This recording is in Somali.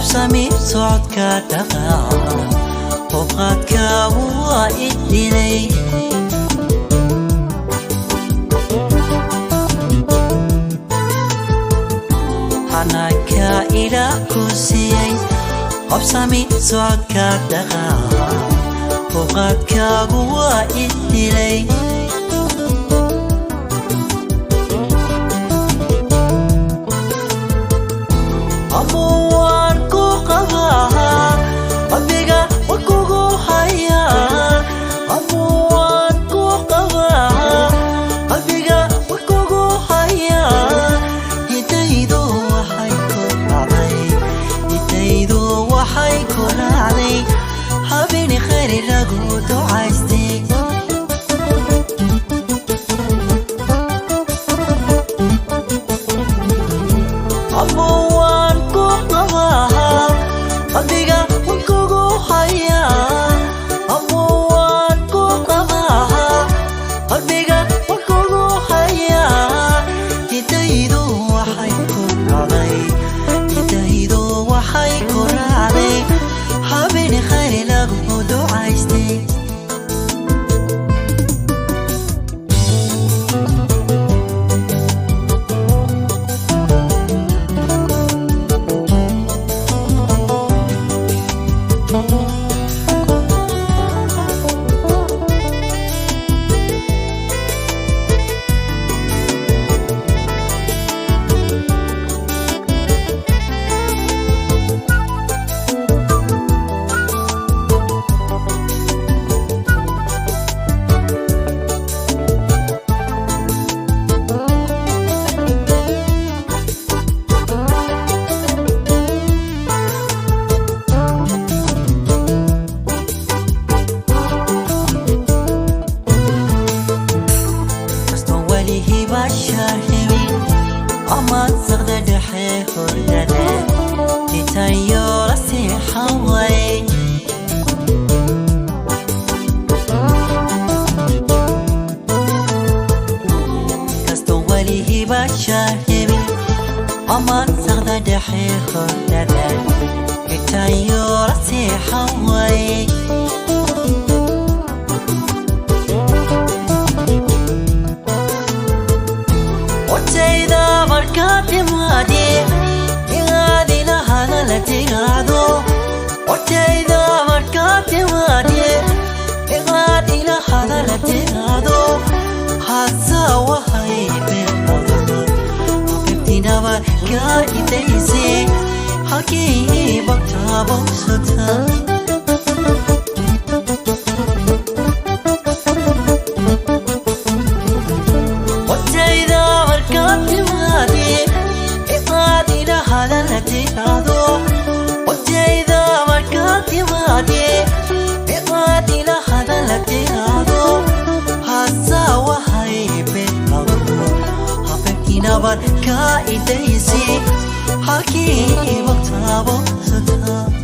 habsami socodka dhaqaaqa qofqaadka waa idilay hanaka ila kusiyay habsami socodka dhaqaaqa qofqaadka waa idilay Aman sarda dahi khudada itayo rasi hawai Otayda barkati madi Igadi la hana la tirado Otayda barkati madi Igadi la hana la tirado Hasa wahai Nawa ka idayse haki bakta boksata Otayda barkati madi iqadi la halalati ado Otayda barkati madi iqadi la halalati ado hasa wahai nabar ka idaysi haki bakta boksata